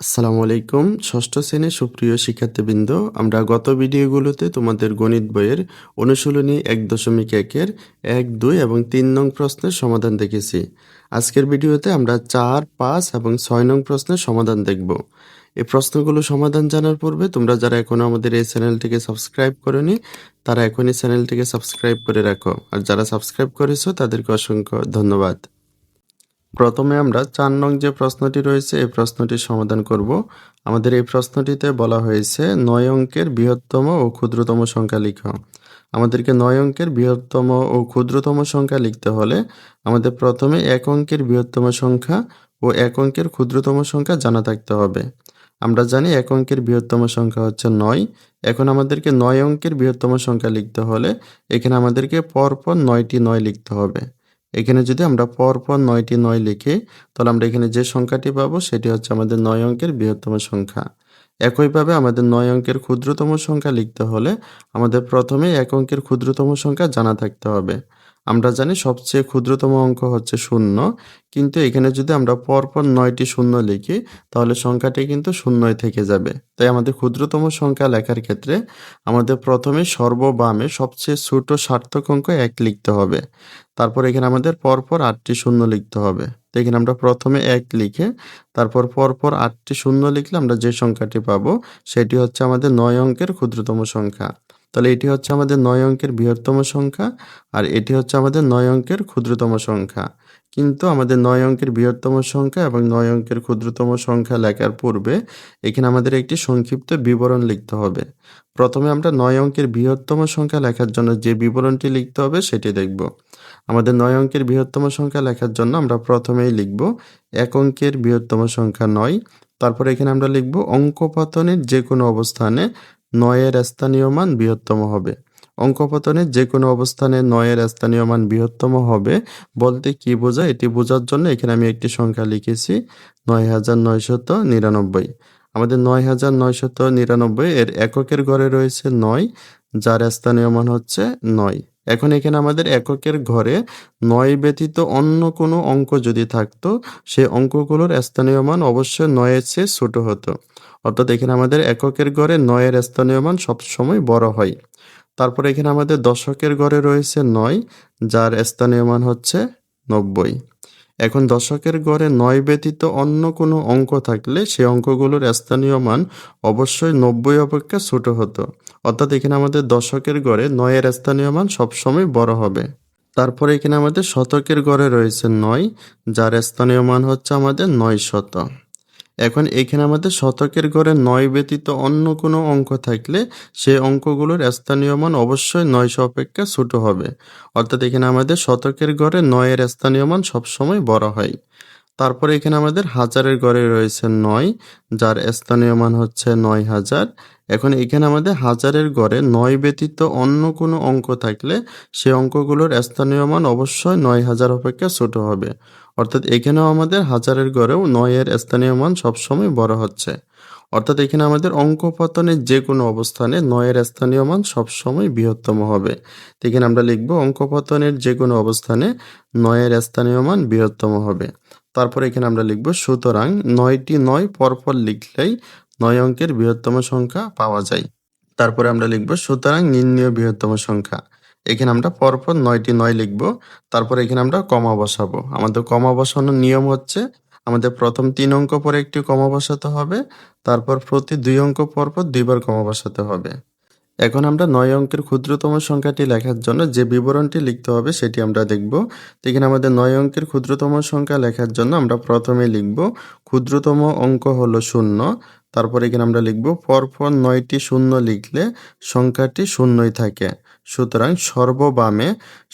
আসসালামু আলাইকুম। ষষ্ঠ শ্রেণীর সুপ্রিয় শিক্ষার্থীবৃন্দ, আমরা গত ভিডিওগুলোতে তোমাদের গণিত বইয়ের অনুশীলনী ১.১ এর ১, ২ এবং ৩ নং প্রশ্নের সমাধান দেখেছি। আজকের ভিডিওতে আমরা ৪, ৫ এবং ৬ নং প্রশ্নের সমাধান দেখব। এই প্রশ্নগুলো সমাধান জানার পূর্বে তোমরা যারা এখনও আমাদের এই চ্যানেলটিকে সাবস্ক্রাইব করোনি, তারা এখনই চ্যানেলটিকে সাবস্ক্রাইব করে রাখো। আর যারা সাবস্ক্রাইব করেছো তাদেরকে অসংখ্য ধন্যবাদ। প্রথমে আমরা ৪ নং যে প্রশ্নটি রয়েছে এই প্রশ্নটির সমাধান করব। আমাদের এই প্রশ্নটিতে বলা হয়েছে ৯ অঙ্কের বৃহত্তম ও ক্ষুদ্রতম সংখ্যা লিখো। আমাদেরকে ৯ অঙ্কের বৃহত্তম ও ক্ষুদ্রতম সংখ্যা লিখতে হলে আমাদের প্রথমে ১ অঙ্কের বৃহত্তম সংখ্যা ও ১ অঙ্কের ক্ষুদ্রতম সংখ্যা জানা থাকতে হবে। আমরা জানি ১ অঙ্কের বৃহত্তম সংখ্যা হচ্ছে ৯। এখন আমাদেরকে ৯ অঙ্কের বৃহত্তম সংখ্যা লিখতে হলে এখানে আমাদেরকে পরপর ৯টি ৯ লিখতে হবে। এখানে যদি আমরা পরপর ৯টি ৯ লিখি, তাহলে আমরা এখানে যে সংখ্যাটি পাবো সেটি হচ্ছে আমাদের ৯ অঙ্কের বৃহত্তম সংখ্যা। একইভাবে আমাদের ৯ অঙ্কের ক্ষুদ্রতম সংখ্যা লিখতে হলে আমাদের প্রথমে ১ অঙ্কের ক্ষুদ্রতম সংখ্যা জানা থাকতে হবে। আমরা জানি সবচেয়ে ক্ষুদ্রতম অঙ্ক হচ্ছে ০, কিন্তু এখানে যদি আমরা পরপর ৯টি ০ লিখি তাহলে সংখ্যাটি কিন্তু ০ই থেকে যাবে। তাই আমাদের ক্ষুদ্রতম সংখ্যা লেখার ক্ষেত্রে আমাদের প্রথমে সর্ববামে সবচেয়ে ছোট সার্থক অঙ্ক ১ লিখতে হবে। তারপর এখানে আমাদের পরপর ৮টি ০ লিখতে হবে। তো এখানে আমরা প্রথমে ১ লিখে তারপর পরপর ৮টি ০ লিখলে আমরা যে সংখ্যাটি পাবো সেটি হচ্ছে আমাদের ৯ অঙ্কের ক্ষুদ্রতম সংখ্যা। তাহলে এটি হচ্ছে আমাদের ৯ অঙ্কের বৃহত্তম সংখ্যা আর এটি হচ্ছে আমাদের ৯ অঙ্কের ক্ষুদ্রতম সংখ্যা। কিন্তু আমাদের ৯ অঙ্কের বৃহত্তম সংখ্যা এবং ৯ অঙ্কের ক্ষুদ্রতম সংখ্যা লেখার পূর্বে এখানে আমাদের একটি সংক্ষিপ্ত বিবরণ লিখতে হবে। প্রথমে আমরা ৯ অঙ্কের বৃহত্তম সংখ্যা লেখার জন্য যে বিবরণটি লিখতে হবে সেটি দেখব। আমাদের ৯ অঙ্কের বৃহত্তম সংখ্যা লেখার জন্য আমরা প্রথমেই লিখব ১ অঙ্কের বৃহত্তম সংখ্যা ৯। তারপর এখানে আমরা লিখব অঙ্কপতনের যে কোনো অবস্থানে ৯ এর স্থানীয় মান বৃহত্তম হবে। অঙ্কপতনের যে কোনো অবস্থানে ৯ এর স্থানীয় মান বৃহত্তম হবে বলতে কি বোঝায় এটি বোঝার জন্য এখানে আমি একটি সংখ্যা লিখেছি ৯৯৯৯। আমাদের ৯৯৯৯ এর এককের ঘরে রয়েছে ৯, যার স্থানীয় মান হচ্ছে ৯। এখন এখানে আমাদের এককের ঘরে ৯ ব্যতীত অন্য কোনো অঙ্ক যদি থাকতো সেই অঙ্কগুলোর স্থানীয় মান অবশ্যই ৯ এর চেয়ে ছোট হতো। অর্থাৎ এখানে আমাদের এককের ঘরে ৯ এর স্থানীয় মান সবসময় বড় হয়। তারপর এখানে আমাদের দশকের ঘরে রয়েছে ৯, যার স্থানীয় মান হচ্ছে ৯০। এখন দশকের ঘরে ৯ ব্যতীত অন্য কোনো অঙ্ক থাকলে সেই অঙ্কগুলোর স্থানীয় মান অবশ্যই ৯০ অপেক্ষা ছোট হতো। অর্থাৎ এখানে আমাদের দশকের ঘরে ৯ এর স্থানীয় মান সবসময় বড় হবে। তারপরে এখানে আমাদের শতকের ঘরে রয়েছে ৯, যার স্থানীয় মান হচ্ছে আমাদের ৯০০। এখন এখানে আমাদের শতকের ঘরে ৯ ব্যতীত অন্য কোনো অঙ্ক থাকলে সেই অঙ্কগুলোর স্থানীয় মান অবশ্যই ৯০০ অপেক্ষা ছোট হবে। অর্থাৎ এখানে আমাদের শতকের ঘরে ৯ এর স্থানীয় মান সবসময় বড় হয়। তারপরে এখানে আমাদের হাজারের ঘরে রয়েছে ৯, যার স্থানীয় মান হচ্ছে ৯০০০। এখন এখানে আমাদের হাজারের ঘরে ৯ ব্যতীত অন্য কোনো অঙ্ক থাকলে সে অঙ্কগুলোর স্থানীয় মান অবশ্যই ৯০০০ অপেক্ষা ছোট হবে। অর্থাৎ এখানেও আমাদের হাজারের ঘরেও ৯ এর স্থানীয় মান সবসময় বড় হচ্ছে। অর্থাৎ এখানে আমাদের অঙ্ক পতনের যে কোনো অবস্থানে ৯ এর স্থানীয় মান সবসময় বৃহত্তম হবে। তো এখানে আমরা লিখব অঙ্ক পতনের যে কোনো অবস্থানে ৯ এর স্থানীয় মান বৃহত্তম হবে। তারপর এখানে আমরা লিখব সুতরাং ৯টি ৯ পরপর লিখলেই ৯ অঙ্কের বৃহত্তম সংখ্যা পাওয়া যায়। তারপরে আমরা লিখব সুতরাং নির্ণেয় বৃহত্তম সংখ্যা। এখানে আমরা পরপর ৯টি ৯ লিখব। তারপর এখানে আমরা কমা বসাবো। আমাদের কমা বসানোর নিয়ম হচ্ছে আমাদের প্রথম ৩ অঙ্ক পরে একটি কমা বসাতে হবে। তারপর প্রতি ২ অঙ্ক পরপর ২ বার কমা বসাতে হবে। এখন আমরা ৯ অঙ্কের ক্ষুদ্রতম সংখ্যাটি লেখার জন্য যে বিবরণটি লিখতে হবে সেটি আমরা দেখব। তো এখানে আমাদের ৯ অঙ্কের ক্ষুদ্রতম সংখ্যা লেখার জন্য আমরা প্রথমে লিখব ক্ষুদ্রতম অঙ্ক হলো ০। তারপর এখানে আমরা লিখব পরপর ৯টি ০ লিখলে সংখ্যাটি শূন্যই থাকে। সুতরাং সর্ববামে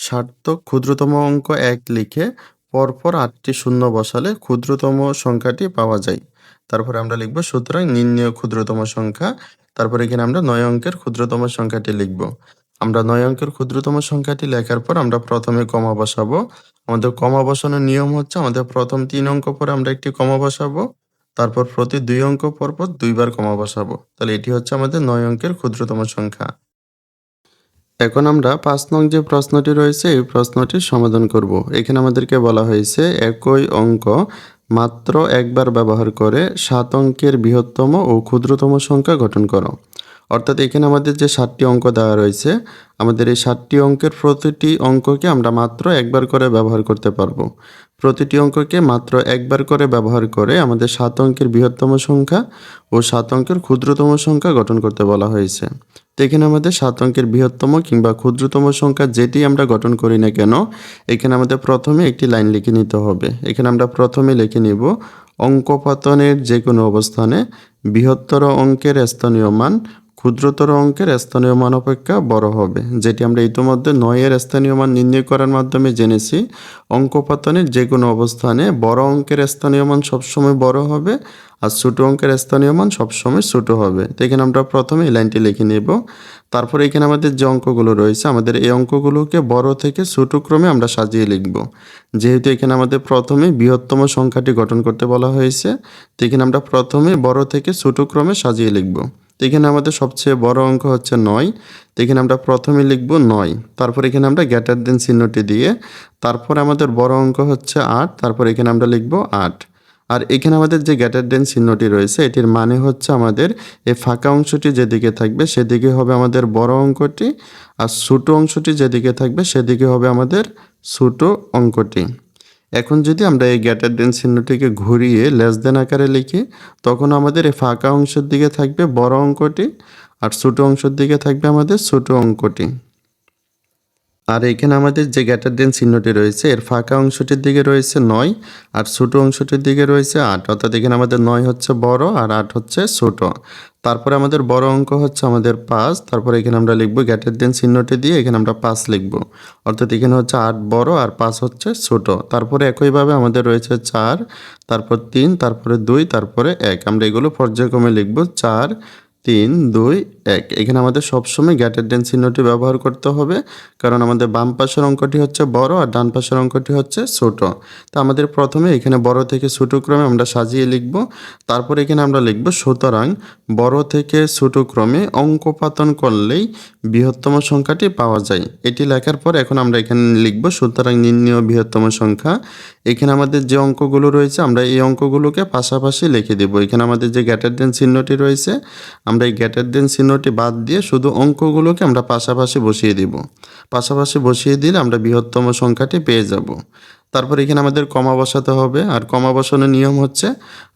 সার্থক ক্ষুদ্রতম অঙ্ক ১ লিখে পরপর ৮টি ০ বসালে ক্ষুদ্রতম সংখ্যাটি পাওয়া যায়। তারপরে আমরা লিখব সুতরাং নির্ণেয় ক্ষুদ্রতম সংখ্যা। তারপর এখানে আমরা ৯ অঙ্কের ক্ষুদ্রতম সংখ্যাটি লিখব। আমরা ৯ অঙ্কের ক্ষুদ্রতম সংখ্যাটি লেখার পর আমরা প্রথমে কমা বসাবো। আমাদের কমা বসানোর নিয়ম হচ্ছে আমাদের প্রথম ৩ অঙ্ক পরে আমরা একটি কমা বসাবো। তারপর প্রতি ২ অঙ্ক পরপর ২ বার কমা বসাবো। তাহলে এটি হচ্ছে আমাদের ৯ অঙ্কের ক্ষুদ্রতম সংখ্যা। এখন আমরা ৫ নং যে প্রশ্নটি রয়েছে এই প্রশ্নটির সমাধান করব। এখানে আমাদেরকে বলা হয়েছে একই অঙ্ক মাত্র একবার ব্যবহার করে 7 অঙ্কের বৃহত্তম ও ক্ষুদ্রতম সংখ্যা গঠন করো। অর্থাৎ এখানে আমাদের যে 7টি অঙ্ক দেওয়া রয়েছে, আমাদের এই 7টি অঙ্কের প্রতিটি অঙ্ককে আমরা মাত্র একবার করে ব্যবহার করতে পারবো। প্রতিটি অঙ্ককে মাত্র একবার করে ব্যবহার করে আমাদের 7 অঙ্কের বৃহত্তম সংখ্যা ও 7 অঙ্কের ক্ষুদ্রতম সংখ্যা গঠন করতে বলা হয়েছে। তো এখানে আমাদের 7 অঙ্কের বৃহত্তম কিংবা ক্ষুদ্রতম সংখ্যা যেটি আমরা গঠন করি না কেন, এখানে আমাদের প্রথমে একটি লাইন লিখে নিতে হবে। এখানে আমরা প্রথমে লিখে নিব অঙ্কপাতনের যে কোনো অবস্থানে বৃহত্তর অঙ্কের স্থানীয় মান ক্ষুদ্রতর অঙ্কের স্থানীয় মান অপেক্ষা বড় হবে, যেটি আমরা ইতোমধ্যে 9-এর স্থানীয় মান নির্ণয় করার মাধ্যমে জেনেছি। অঙ্কপাতনের যে কোনো অবস্থানে বড় অঙ্কের স্থানীয় মান সবসময় বড় হবে আর ছোট অঙ্কের স্থানীয় মান সবসময় ছোট হবে। তো এখানে আমরা প্রথমে এই লাইনটি লিখে নেব। তারপরে এখানে আমাদের যে অঙ্কগুলো রয়েছে, আমাদের এই অঙ্কগুলোকে বড় থেকে ছোট ক্রমে আমরা সাজিয়ে লিখব। যেহেতু এখানে আমাদের প্রথমে বৃহত্তম সংখ্যাটি গঠন করতে বলা হয়েছে, তো এখানে আমরা প্রথমে বড় থেকে ছোট ক্রমে সাজিয়ে লিখব। তো এখানে আমাদের সবচেয়ে বড় অঙ্ক হচ্ছে 9। তো এখানে আমরা প্রথমে লিখব 9, তারপর এখানে আমরা গ্রেটার দেন চিহ্নটি দিয়ে, তারপর আমাদের বড় অঙ্ক হচ্ছে 8, তারপর এখানে আমরা লিখব 8। আর এখানে আমাদের যে গ্রেটার দেন চিহ্নটি রয়েছে, এটির মানে হচ্ছে আমাদের এই ফাঁকা অংশটি যেদিকে থাকবে সেদিকে হবে আমাদের বড় অঙ্কটি, আর ছোট অংশটি যেদিকে থাকবে সেদিকে হবে আমাদের ছোট অঙ্কটি। এখন যদি আমরা এই গ্রেটার দেন চিহ্নটিকে ঘুরিয়ে লেস দেন আকারে লিখি, তখন আমাদের এই ফাঁকা অংশের দিকে থাকবে বড় অঙ্কটি আর ছোট অংশের দিকে থাকবে আমাদের ছোট অঙ্কটি। আর এখানে আমাদের যে গ্রেটার দেন চিহ্নটি রয়েছে, এর ফাঁকা অংশটির দিকে রয়েছে 9 আর ছোট অংশটির দিকে রয়েছে 8। অর্থাৎ এখানে আমাদের 9 হচ্ছে বড় আর 8 হচ্ছে ছোট। তারপরে আমাদের বড় অঙ্ক হচ্ছে আমাদের 5, তারপরে এখানে আমরা লিখব গ্রেটার দেন চিহ্নটি দিয়ে এখানে আমরা 5 লিখব। অর্থাৎ এখানে হচ্ছে 8 বড় আর 5 হচ্ছে ছোট। তারপরে একইভাবে আমাদের রয়েছে 4, তারপর 3, তারপরে 2, তারপরে 1। আমরা এগুলো পর্যায়ক্রমে লিখব 4, 3, 2, 1। এখানে আমাদের সবসময় গ্রেটার দেন চিহ্নটি ব্যবহার করতে হবে, কারণ আমাদের বাম পাশের অঙ্কটি হচ্ছে বড় আর ডান পাশের অঙ্কটি হচ্ছে ছোট। তো আমাদের প্রথমে এখানে বড় থেকে ছোট ক্রমে আমরা সাজিয়ে লিখব। তারপর এখানে আমরা লিখব সুতরাং বড় থেকে ছোট ক্রমে অঙ্কপাতন করলেই বৃহত্তম সংখ্যাটি পাওয়া যায়। এটি লেখার পর এখন আমরা এখানে লিখব সুতরাং নির্ণেয় বৃহত্তম সংখ্যা। এখানে আমাদের যে অঙ্কগুলো রয়েছে আমরা এই অঙ্কগুলোকে পাশাপাশি লিখে দেব। এখানে আমাদের যে গ্রেটার দেন চিহ্নটি রয়েছে, আমরা এই গ্রেটার দেন চিহ্নটি বাদ দিয়ে শুধু অঙ্কগুলোকে আমরা পাশাপাশি বসিয়ে দিব। পাশাপাশি বসিয়ে দিলে আমরা বৃহত্তম সংখ্যাটি পেয়ে যাব। তারপর এখানে আমাদের কমা বসাতে হবে, আর কমা বসানোর নিয়ম হচ্ছে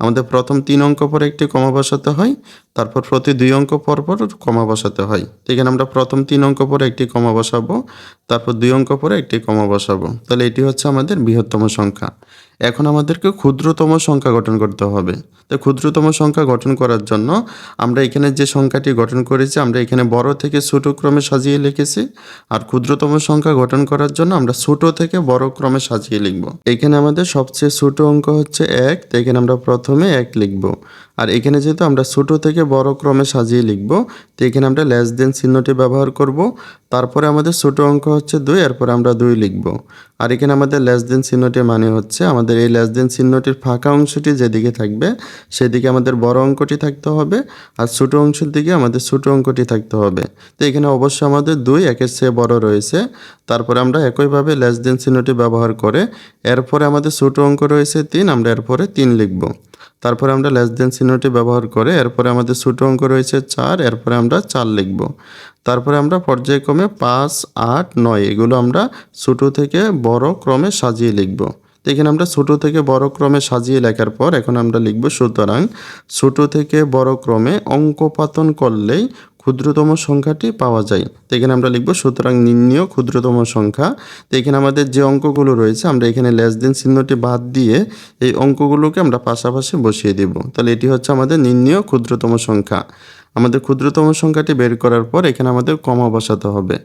আমাদের প্রথম 3 অঙ্ক পর একটি কমা বসাতে হয়, তারপর প্রতি 2 অঙ্ক পর পর কমা বসাতে হয়। তো এখানে আমরা প্রথম 3 অঙ্ক পরে একটি কমা বসাবো, তারপর 2 অঙ্ক পরে একটি কমা বসাবো। তাহলে এটি হচ্ছে আমাদের বৃহত্তম সংখ্যা। এখন আমাদেরকে ক্ষুদ্রতম সংখ্যা গঠন করতে হবে। তো ক্ষুদ্রতম সংখ্যা গঠন করার জন্য আমরা এখানে যে সংখ্যাটি গঠন করেছি আমরা এখানে বড় থেকে ছোট ক্রমে সাজিয়ে লিখেছি, আর ক্ষুদ্রতম সংখ্যা গঠন করার জন্য আমরা ছোট থেকে বড় ক্রমে সাজিয়ে লিখব। এখানে আমাদের সবচেয়ে ছোট অঙ্ক হচ্ছে 1, তো এখানে আমরা প্রথমে 1 লিখব। আর এখানে যেহেতু আমরা ছোট থেকে বড় ক্রমে সাজিয়ে লিখব, তো এখানে আমরা লেস দেন চিহ্নটি ব্যবহার করব। তারপরে আমাদের ছোট অঙ্ক হচ্ছে 2, এরপর আমরা 2 লিখব। আর এখানে আমাদের লেস দেন চিহ্নটি মানে হচ্ছে আমাদের এই লেস দেন চিহ্নটির ফাঁকা অংশটি যেদিকে থাকবে সেদিকে আমাদের বড় অঙ্কটি থাকতে হবে, আর ছোট অংশের দিকে আমাদের ছোট অঙ্কটি থাকতে হবে। তো এখানে অবশ্যই আমাদের 2 1-এর চেয়ে বড় রয়েছে। তারপরে আমরা একইভাবে লেস দেন চিহ্নটি ব্যবহার করে এরপরে আমাদের ছোট অঙ্ক রয়েছে 3, আমরা এরপরে 3 লিখব। তারপরে আমরা লেস দেন চিহ্নটি ব্যবহার করে এরপরে আমাদের ছোট অঙ্ক রয়েছে 4, এরপরে আমরা 4 লিখব। তারপরে আমরা পর্যায়ক্রমে 5, 8, 9 এগুলো আমরা ছোট থেকে বড় ক্রমে সাজিয়ে লিখব। তো এখানে আমরা ছোট থেকে বড় ক্রমে সাজিয়ে লেখার পর এখন আমরা লিখব সুতরাং ছোট থেকে বড় ক্রমে অঙ্কপাতন করলেই ক্ষুদ্রতম সংখ্যাটি পাওয়া যায়। তো এখানে আমরা লিখব সুতরাং নির্ণেয় ক্ষুদ্রতম সংখ্যা। তো এখানে আমাদের যে অঙ্কগুলো রয়েছে আমরা এখানে লেস দেন চিহ্নটি বাদ দিয়ে এই অঙ্কগুলোকে আমরা পাশাপাশি বসিয়ে দেব। তাহলে এটি হচ্ছে আমাদের নির্ণেয় ক্ষুদ্রতম সংখ্যা। আমাদের ক্ষুদ্রতম সংখ্যাটি বের করার পর এখানে আমাদের কমা বসাতে হবে।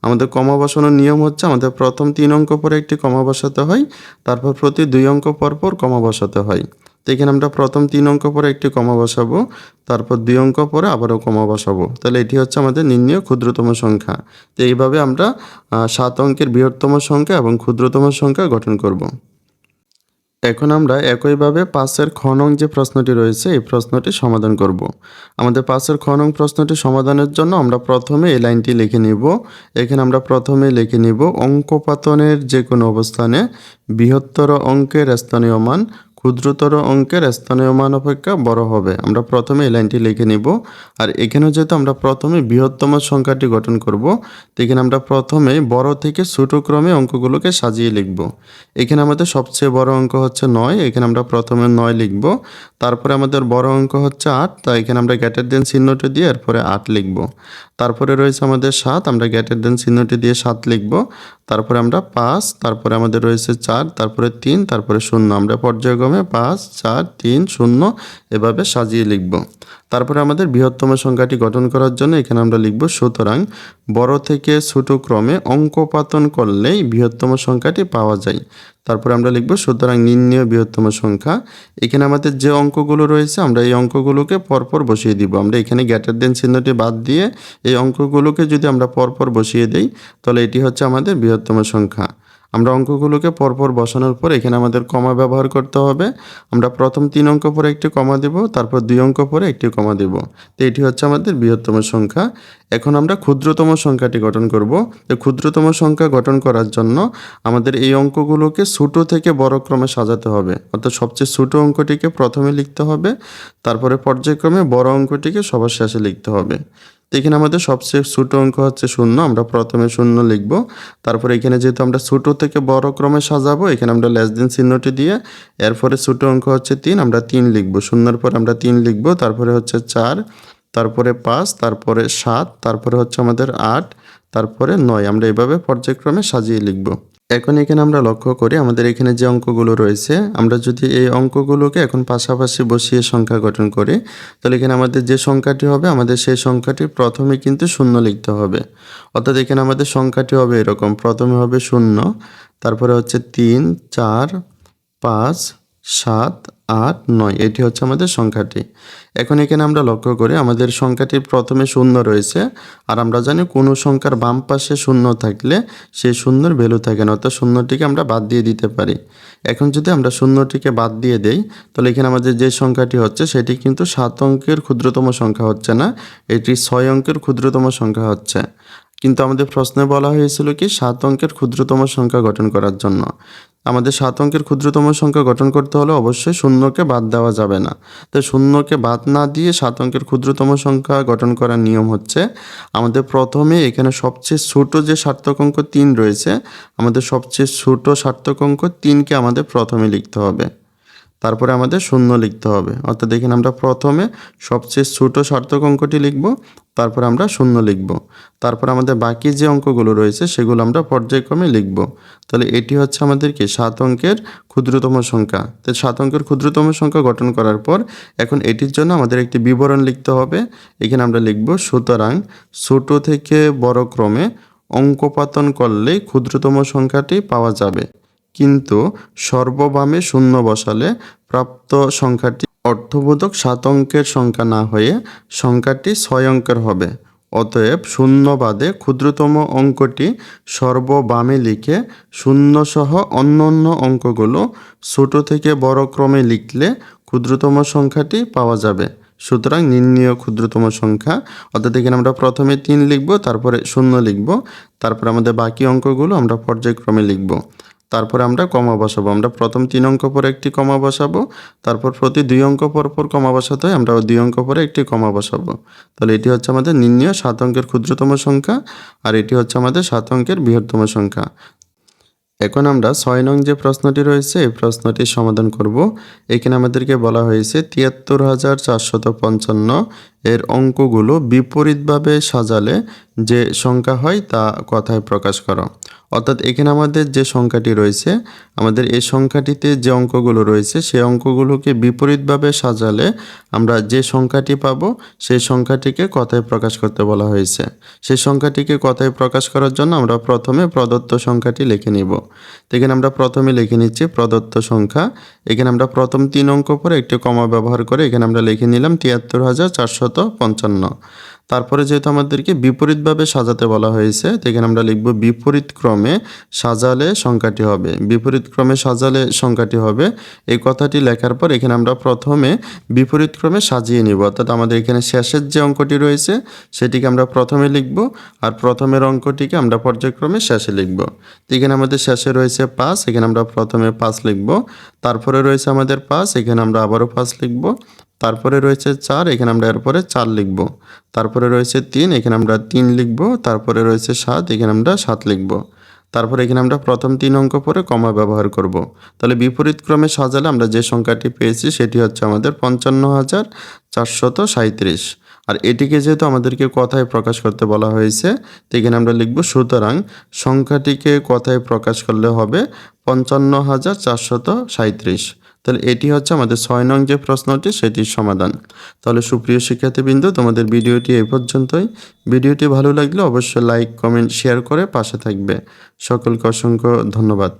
আমাদের কমা বসানোর নিয়ম হচ্ছে আমাদের প্রথম 3 অঙ্ক পরে একটি কমা বসাতে হয়, তারপর প্রতি 2 অঙ্ক পর পর কমা বসাতে হয়। তো এখানে আমরা প্রথম 3 অঙ্ক পরে একটি কমা বসাবো, তারপর 2 অঙ্ক পরে আবারও কমা বসাবো। তাহলে এটি হচ্ছে আমাদের নির্ণেয় ক্ষুদ্রতম সংখ্যা। তো এইভাবে আমরা 7 অঙ্কের বৃহত্তম সংখ্যা এবং ক্ষুদ্রতম সংখ্যা গঠন করব। এখন আমরা একইভাবে 5-এর খ নং যে প্রশ্নটি রয়েছে এই প্রশ্নটি সমাধান করব। আমাদের 5-এর খ নং প্রশ্নটি সমাধানের জন্য আমরা প্রথমে এই লাইনটি লিখে নিব। এখানে আমরা প্রথমে লিখে নিব অঙ্কপাতনের যে কোনো অবস্থানে বৃহত্তর অঙ্কের স্থানীয় মান ক্ষুদ্রতর অঙ্কের স্থানীয় মান অপেক্ষা বড় হবে। আমরা প্রথমে এই লাইনটি লিখে নিব। আর এখানেও যেহেতু আমরা প্রথমে বৃহত্তম সংখ্যাটি গঠন করব, তো এখানে আমরা প্রথমে বড় থেকে ছোট ক্রমে অঙ্কগুলোকে সাজিয়ে লিখব। এখানে আমাদের সবচেয়ে বড় অঙ্ক হচ্ছে 9, এখানে আমরা প্রথমে 9 লিখব। তারপরে আমাদের বড় অঙ্ক হচ্ছে 8, তাই এখানে আমরা গ্রেটার দেন চিহ্নটি দিয়ে এরপরে 8 লিখব। তারপরে রয়েছে আমাদের 7, আমরা গ্রেটার দেন চিহ্নটি দিয়ে 7 লিখব। তারপরে আমরা 5, তারপরে আমাদের রয়েছে 4, তারপরে 3, তারপরে 0। আমরা পর্যায়ক্রমে 5, 4, 3, 0 এভাবে সাজিয়ে লিখব। তারপরে আমাদের বৃহত্তম সংখ্যাটি গঠন করার জন্য এখানে আমরা লিখব, সুতরাং বড় থেকে ছোট ক্রমে অঙ্কপাতন করলেই বৃহত্তম সংখ্যাটি পাওয়া যায়। তারপরে আমরা লিখব, সুতরাং নির্ণেয় বৃহত্তম সংখ্যা। এখানে আমাদের যে অঙ্কগুলো রয়েছে আমরা এই অঙ্কগুলোকে পরপর বসিয়ে দিব। আমরা এখানে গ্রেটার দেন চিহ্নটি বাদ দিয়ে এই অঙ্কগুলোকে যদি আমরা পরপর বসিয়ে দেই, তাহলে এটি হচ্ছে আমাদের বৃহত্তম সংখ্যা। আমরা অঙ্কগুলোকে পরপর বসানোর পর এখানে আমাদের কমা ব্যবহার করতে হবে। আমরা প্রথম 3 অঙ্ক পরে একটি কমা দেব, তারপর 2 অঙ্ক পরে একটি কমা দেব। তো এটি হচ্ছে আমাদের বৃহত্তম সংখ্যা। এখন আমরা ক্ষুদ্রতম সংখ্যাটি গঠন করব। তো ক্ষুদ্রতম সংখ্যা গঠন করার জন্য আমাদের এই অঙ্কগুলোকে ছোট থেকে বড় ক্রমে সাজাতে হবে। অর্থাৎ সবচেয়ে ছোট অঙ্কটিকে প্রথমে লিখতে হবে, তারপরে পর্যায়ক্রমে বড় অঙ্কটিকে সবার শেষে লিখতে হবে। তো এখানে আমাদের সবচেয়ে ছোট অঙ্ক হচ্ছে 0, আমরা প্রথমে 0 লিখব। তারপরে এখানে যেহেতু আমরা ছোট থেকে বড় ক্রমে সাজাবো, এখানে আমরা লেস দেন চিহ্নটি দিয়ে এরপরে ছোট অঙ্ক হচ্ছে 3, আমরা 3 লিখব। 0-এর পর আমরা 3 লিখব, তারপরে হচ্ছে 4, তারপরে 5, তারপরে 7, তারপরে হচ্ছে আমাদের 8, তারপরে 9। আমরা এভাবে পর্যায়ক্রমে সাজিয়ে লিখব। এখন এখানে আমরা লক্ষ্য করি আমাদের এখানে যে অঙ্কগুলো রয়েছে, আমরা যদি এই অঙ্কগুলোকে এখন পাশাপাশি বসিয়ে সংখ্যা গঠন করি, তাহলে এখানে আমাদের যে সংখ্যাটি হবে আমাদের সেই সংখ্যাটি প্রথমে কিন্তু 0 লিখতে হবে। অর্থাৎ এখানে আমাদের সংখ্যাটি হবে এরকম, প্রথমে হবে 0, তারপরে হচ্ছে 3, 4, 5, 7, 8, 9। এটি হচ্ছে আমাদের সংখ্যাটি। এখন এখানে আমরা লক্ষ্য করি আমাদের সংখ্যাটির প্রথমে 0 রয়েছে। আর আমরা জানি কোনো সংখ্যার বাম পাশে 0 থাকলে সেই 0-এর ভ্যালু থাকে না, অর্থাৎ 0টিকে আমরা বাদ দিয়ে দিতে পারি। এখন যদি আমরা 0টিকে বাদ দিয়ে দেই, তাহলে এখানে আমাদের যে সংখ্যাটি হচ্ছে সেটি কিন্তু 7 অঙ্কের ক্ষুদ্রতম সংখ্যা হচ্ছে না, এটি 6 অঙ্কের ক্ষুদ্রতম সংখ্যা হচ্ছে। কিন্তু আমাদের প্রশ্নে বলা হয়েছিল কি 7 অঙ্কের ক্ষুদ্রতম সংখ্যা গঠন করার জন্য। আমাদের 7 অঙ্কের ক্ষুদ্রতম সংখ্যা গঠন করতে হলে অবশ্যই 0কে বাদ দেওয়া যাবে না। তাই 0কে বাদ না দিয়ে 7 অঙ্কের ক্ষুদ্রতম সংখ্যা গঠন করার নিয়ম হচ্ছে, আমাদের প্রথমে এখানে সবচেয়ে ছোট যে সার্থক অঙ্ক 3 রয়েছে, আমাদের সবচেয়ে ছোট সার্থক অঙ্ক 3কে আমাদের প্রথমে লিখতে হবে। তারপরে আমাদের 0 লিখতে হবে। অর্থাৎ এখানে আমরা প্রথমে সবচেয়ে ছোট সার্থক অঙ্কটি লিখব, তারপর আমরা 0 লিখব। তারপর আমাদের বাকি যে অঙ্কগুলো রয়েছে সেগুলো আমরা পর্যায়ক্রমে লিখব। তাহলে এটি হচ্ছে আমাদের কি 7 অঙ্কের ক্ষুদ্রতম সংখ্যা। তো 7 অঙ্কের ক্ষুদ্রতম সংখ্যা গঠন করার পর এখন এটির জন্য আমাদের একটি বিবরণ লিখতে হবে। এখানে আমরা লিখব, সুতরাং ছোট থেকে বড় ক্রমে অঙ্কপাতন করলেই ক্ষুদ্রতম সংখ্যাটি পাওয়া যাবে, কিন্তু সর্ববামে 0 বসালে প্রাপ্ত সংখ্যাটি অর্থবোধক 7 অঙ্কের সংখ্যা না হয়ে সংখ্যাটি 6 অঙ্কের হবে। অতএব 0 বাদে ক্ষুদ্রতম অঙ্কটি সর্ববামে লিখে 0 সহ অন্যান্য অঙ্কগুলো ছোট থেকে বড় ক্রমে লিখলে ক্ষুদ্রতম সংখ্যাটি পাওয়া যাবে। সুতরাং নির্ণেয় ক্ষুদ্রতম সংখ্যা, অর্থাৎ এখানে আমরা প্রথমে 3 লিখব, তারপরে 0 লিখব, তারপর আমাদের বাকি অঙ্কগুলো আমরা পর্যায়ক্রমে লিখব। তারপরে আমরা কমা বসাবো। আমরা প্রথম 3 অঙ্ক পরে একটি কমা বসাবো, তারপর প্রতি 2 অঙ্ক পর কমা বসাতে হয়, আমরা 2 অঙ্ক পরে একটি কমা বসাবো। তাহলে এটি হচ্ছে আমাদের নির্ণেয় 7 অঙ্কের ক্ষুদ্রতম সংখ্যা, আর এটি হচ্ছে আমাদের 7 অঙ্কের বৃহত্তম সংখ্যা। এখন আমরা 6 নং যে প্রশ্নটি রয়েছে এই প্রশ্নটির সমাধান করব। এখানে আমাদেরকে বলা হয়েছে 73,455 এর অঙ্কগুলো বিপরীতভাবে সাজালে যে সংখ্যা হয় তা কথায় প্রকাশ করো। অর্থাৎ এখানে আমাদের যে সংখ্যাটি রয়েছে, আমাদের এই সংখ্যাটিতে যে অঙ্কগুলো রয়েছে সেই অঙ্কগুলোকে বিপরীতভাবে সাজালে আমরা যে সংখ্যাটি পাবো সেই সংখ্যাটিকে কথায় প্রকাশ করতে বলা হয়েছে। সেই সংখ্যাটিকে কথায় প্রকাশ করার জন্য আমরা প্রথমে প্রদত্ত সংখ্যাটি লিখে নিব। তো এখানে আমরা প্রথমে লিখে নিচ্ছি প্রদত্ত সংখ্যা। এখানে আমরা প্রথম 3 অঙ্ক পরে একটি কমা ব্যবহার করে এখানে আমরা লিখে নিলাম 73,455। তারপরে যেহেতু আমাদেরকে বিপরীতভাবে সাজাতে বলা হয়েছে, তো এখানে আমরা লিখব বিপরীত ক্রমে সাজালে সংখ্যাটি হবে। বিপরীত ক্রমে সাজালে সংখ্যাটি হবে, এই কথাটি লেখার পর এখানে আমরা প্রথমে বিপরীত ক্রমে সাজিয়ে নিব। অর্থাৎ আমাদের এখানে শেষের যে অঙ্কটি রয়েছে সেটিকে আমরা প্রথমে লিখব, আর প্রথমের অঙ্কটিকে আমরা পর্যায়ক্রমে শেষে লিখব। তো এখানে আমাদের শেষে রয়েছে 5, এখানে আমরা প্রথমে 5 লিখব। তারপরে রয়েছে আমাদের 5, এখানে আমরা আবারও 5 লিখব। তারপরে রয়েছে 4, এখানে আমরা এরপরে 4 লিখব। তারপরে রয়েছে 3, এখানে আমরা 3 লিখব। তারপরে রয়েছে 7, এখানে আমরা 7 লিখব। তারপরে এখানে আমরা প্রথম 3 অঙ্ক পরে কমা ব্যবহার করব। তাহলে বিপরীত ক্রমে সাজালে আমরা যে সংখ্যাটি পেয়েছি সেটি হচ্ছে আমাদের 55,437। আর এটিকে যেহেতু আমাদেরকে কথায় প্রকাশ করতে বলা হয়েছে, তো এখানে আমরা লিখব সুতরাং সংখ্যাটিকে কথায় প্রকাশ করলে হবে 55,437। তাহলে এটি হচ্ছে আমাদের 6 নং যে প্রশ্নটি সেটির সমাধান। তাহলে সুপ্রিয় শিক্ষার্থীবৃন্দ, তোমাদের ভিডিওটি এই পর্যন্তই। ভিডিওটি ভালো লাগলে অবশ্যই লাইক, কমেন্ট, শেয়ার করে পাশে থাকবে। সকলকে অসংখ্য ধন্যবাদ।